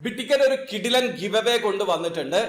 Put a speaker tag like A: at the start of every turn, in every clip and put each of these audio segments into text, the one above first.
A: ബിറ്റിക്കറ്റ് ഒരു കിടിലൻ give away കൊണ്ടുവന്നിട്ടുണ്ട്.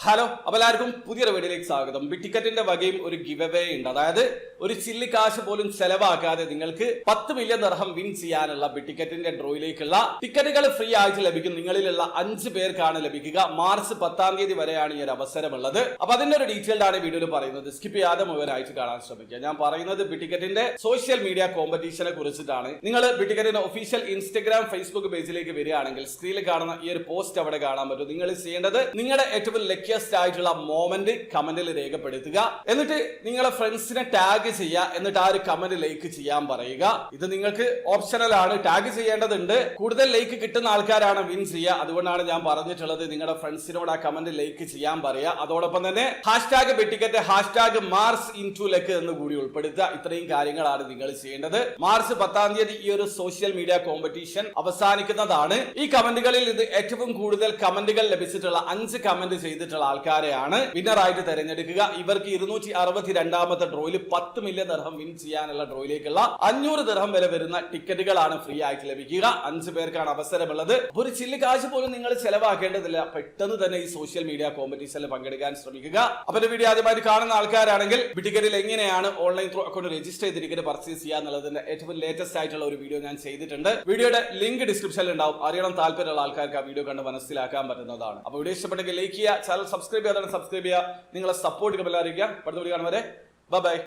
A: ഹലോ, അപ്പോൾ എല്ലാവർക്കും പുതിയൊരു വീഡിയോയിലേക്ക് സ്വാഗതം. ബിറ്റിക്കറ്റിന്റെ വകയും ഒരു ഗിവ് അവേ ഉണ്ട്. അതായത് ഒരു ചില്ലി കാശ് പോലും ചെലവാക്കാതെ നിങ്ങൾക്ക് 10 മില്യൺ ദിർഹം വിൻ ചെയ്യാനുള്ള ബിറ്റിക്കറ്റിന്റെ ഡ്രോയിലേക്കുള്ള ടിക്കറ്റുകൾ ഫ്രീ ആയിട്ട് ലഭിക്കും. നിങ്ങളിലുള്ള 5 പേർക്കാണ് ലഭിക്കുക. മാർച്ച് 10-ാം തീയതി വരെയാണ് ഈ ഒരു അവസരമുള്ളത്. അപ്പൊ അതിന്റെ ഒരു ഡീറ്റെയിൽഡ് ആണ് വീഡിയോയിൽ പറയുന്നത്. സ്കിപ്പ് ചെയ്യാതെ മുഴുവനായിട്ട് കാണാൻ ശ്രമിക്കുക. ഞാൻ പറയുന്നത് ബിറ്റിക്കറ്റിന്റെ സോഷ്യൽ മീഡിയ കോമ്പറ്റീഷനെ കുറിച്ചിട്ടാണ്. നിങ്ങൾ ബിറ്റിക്കറ്റിന്റെ ഒഫീഷ്യൽ ഇൻസ്റ്റഗ്രാം, ഫേസ്ബുക്ക് പേജിലേക്ക് വരികയാണെങ്കിൽ സ്ക്രീനിൽ കാണുന്ന ഈ ഒരു പോസ്റ്റ് അവിടെ കാണാൻ പറ്റും. നിങ്ങൾ ചെയ്യേണ്ടത് നിങ്ങളുടെ ഏറ്റവും ലക്കിയസ്റ്റ് ആയിട്ടുള്ള മൊമെന്റ് കമന്റിൽ രേഖപ്പെടുത്തുക. എന്നിട്ട് നിങ്ങളെ ഫ്രണ്ട്സിനെ ടാഗ് ചെയ്യുക. എന്നിട്ട് ആ ഒരു കമന്റ് ലൈക്ക് ചെയ്യാൻ പറയുക. ഇത് നിങ്ങൾക്ക് ഓപ്ഷണൽ ആണ്. ടാഗ് ചെയ്യേണ്ടതുണ്ട്. കൂടുതൽ ലൈക്ക് കിട്ടുന്ന ആൾക്കാരാണ് വിൻ ചെയ്യുക. അതുകൊണ്ടാണ് ഞാൻ പറഞ്ഞിട്ടുള്ളത് നിങ്ങളുടെ ഫ്രണ്ട്സിനോട് ആ കമന്റ് ലൈക്ക് ചെയ്യാൻ പറയുക. അതോടൊപ്പം തന്നെ ഹാഷ്ടാഗ് ബിറ്റിക്കറ്റ്, ഹാഷ്ടാഗ് മാർച്ച് ഇൻടു ലക്ക് എന്ന് കൂടി ഉൾപ്പെടുത്തുക. ഇത്രയും കാര്യങ്ങളാണ് നിങ്ങൾ ചെയ്യേണ്ടത്. മാർച്ച് 10-ാം തീയതി ഈ ഒരു സോഷ്യൽ മീഡിയ കോമ്പറ്റീഷൻ അവസാനിക്കുന്നതാണ്. ഈ കമന്റുകളിൽ ഇത് ഏറ്റവും കൂടുതൽ കമന്റുകൾ ലഭിച്ചിട്ടുള്ള 5 കമന്റ് ചെയ്തിട്ടുള്ള ആൾക്കാരെയാണ് വിന്നറായിട്ട് തെരഞ്ഞെടുക്കുക. ഇവർക്ക് 262-ാമത്തെ ഡ്രോയിൽ 10 മില്യൺ ദിർഹം വിൻ ചെയ്യാനുള്ള ഡ്രോയിലേക്കുള്ള 500 ദിർഹം വരെ വരുന്ന ടിക്കറ്റുകളാണ് ഫ്രീ ആയിട്ട് ലഭിക്കുക. 5 പേർക്കാണ് അവസരമുള്ളത്. ഒരു ചില്ലി കാശ് പോലും നിങ്ങൾ ചെലവാക്കേണ്ടതില്ല. പെട്ടെന്ന് തന്നെ ഈ സോഷ്യൽ മീഡിയ കോമ്പറ്റീഷനിൽ പങ്കെടുക്കാൻ ശ്രമിക്കുക. അപ്പൊ വീഡിയോ ആദ്യമായിട്ട് കാണുന്ന ആൾക്കാരാണെങ്കിൽ ബിറ്റിക്കറ്റിൽ എങ്ങനെയാണ് ഓൺലൈൻ ത്രൂ അക്കൗണ്ട് രജിസ്റ്റർ ചെയ്ത് ടിക്കറ്റ് പർച്ചേസ് ചെയ്യുക എന്നുള്ളതിന്റെ ഏറ്റവും ലേറ്റസ്റ്റ് ആയിട്ടുള്ള ഒരു വീഡിയോ ഞാൻ ചെയ്തിട്ടുണ്ട്. വീഡിയോയുടെ ലിങ്ക് ഡിസ്ക്രിപ്ഷനിൽ ഉണ്ടാവും. അറിയണം താല്പര്യമുള്ള ആൾക്കാർക്ക് ആ വീഡിയോ കണ്ട് മനസ്സിലാക്കാൻ പറ്റുന്നതാണ്. അപ്പൊ വീഡിയോ ഇഷ്ടപ്പെട്ടെങ്കിൽ ലൈക്ക് ചെയ്യുക, ചാനൽ സബ്സ്ക്രൈബ് ചെയ്യാതെ സബ്സ്ക്രൈബ് ചെയ്യുക. നിങ്ങളെ സപ്പോർട്ട് അറിയിക്കുക. അടുത്ത വീഡിയോ കാണും വരെ ബൈ ബൈ.